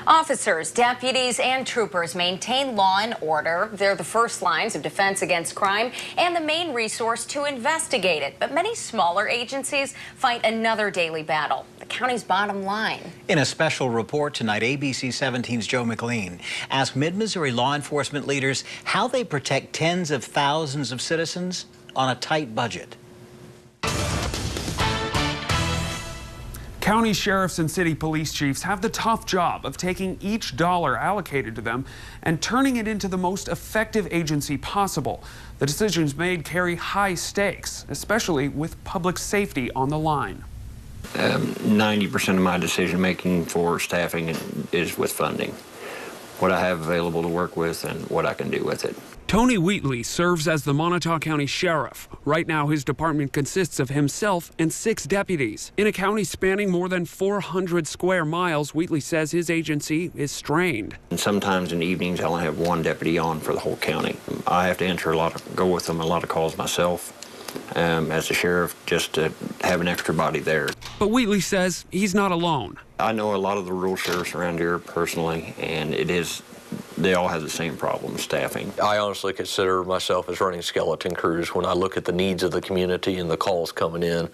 Officers, deputies, and troopers maintain law and order. They're the first lines of defense against crime and the main resource to investigate it. But many smaller agencies fight another daily battle, the county's bottom line. In a special report tonight, ABC 17's Joe McLean asked Mid-Missouri law enforcement leaders how they protect tens of thousands of citizens on a tight budget. County sheriffs and city police chiefs have the tough job of taking each dollar allocated to them and turning it into the most effective agency possible. The decisions made carry high stakes, especially with public safety on the line. 90% of my decision making for staffing is with funding. What I have available to work with and what I can do with it. Tony Wheatley serves as the Montauk County Sheriff. Right now, his department consists of himself and 6 deputies. In a county spanning more than 400 square miles, Wheatley says his agency is strained. And sometimes in the evenings, I only have 1 deputy on for the whole county. I have to answer go with them a lot of calls myself as a sheriff, just to have an extra body there. But Wheatley says he's not alone. I know a lot of the rural sheriffs around here personally, and they all have the same problem, staffing. I honestly consider myself as running skeleton crews. When I look at the needs of the community and the calls coming in,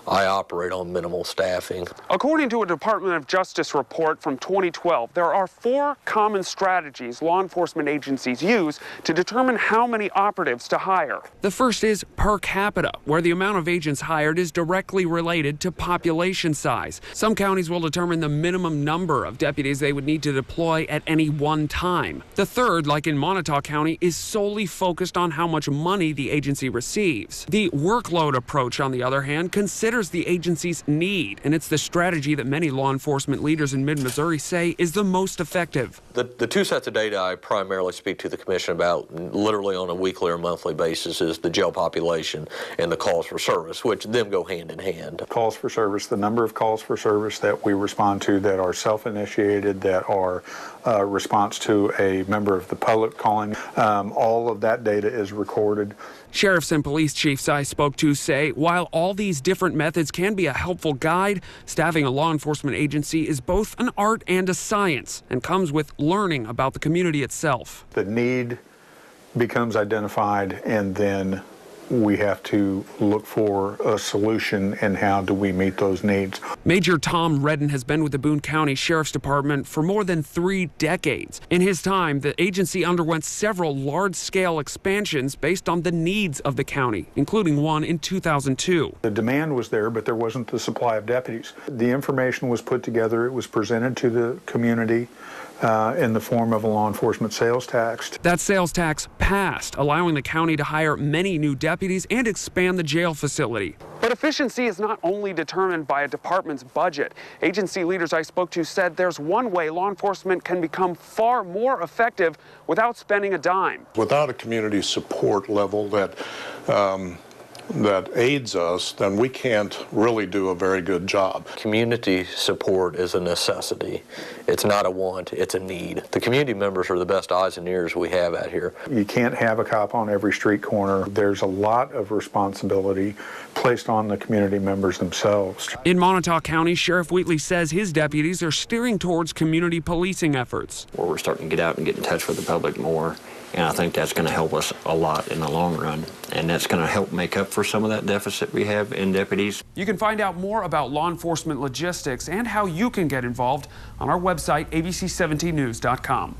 I operate on minimal staffing. According to a Department of Justice report from 2012, there are 4 common strategies law enforcement agencies use to determine how many operatives to hire. The first is per capita, where the amount of agents hired is directly related to population size. Some counties will determine the minimum number of deputies they would need to deploy at any one time. The third, like in Montauk County, is solely focused on how much money the agency receives. The workload approach, on the other hand, considers the agency's need, and it's the strategy that many law enforcement leaders in mid-Missouri say is the most effective. The 2 sets of data I primarily speak to the commission about literally on a weekly or monthly basis is the jail population and the calls for service, which them go hand in hand. Calls for service, the number of calls for service that we respond to that are self-initiated, that are response to a member of the public calling, all of that data is recorded. Sheriffs and police chiefs I spoke to say while all these different methods can be a helpful guide, staffing a law enforcement agency is both an art and a science and comes with learning about the community itself. The need becomes identified, and then we have to look for a solution and how do we meet those needs. Major Tom Redden has been with the Boone County Sheriff's Department for more than 3 decades. In his time, the agency underwent several large-scale expansions based on the needs of the county, including one in 2002. The demand was there, but there wasn't the supply of deputies. The information was put together, it was presented to the community in the form of a law enforcement sales tax. That sales tax passed, allowing the county to hire many new deputies and expand the jail facility. But efficiency is not only determined by a department's budget. Agency leaders I spoke to said there's one way law enforcement can become far more effective without spending a dime. Without a community support level that aids us, then we can't really do a very good job. Community support is a necessity. It's not a want, it's a need. The community members are the best eyes and ears we have out here. You can't have a cop on every street corner. There's a lot of responsibility placed on the community members themselves. In Montauk County, Sheriff Wheatley says his deputies are steering towards community policing efforts. Where we're starting to get out and get in touch with the public more. And I think that's going to help us a lot in the long run. And that's going to help make up for some of that deficit we have in deputies. You can find out more about law enforcement logistics and how you can get involved on our website, abc17news.com.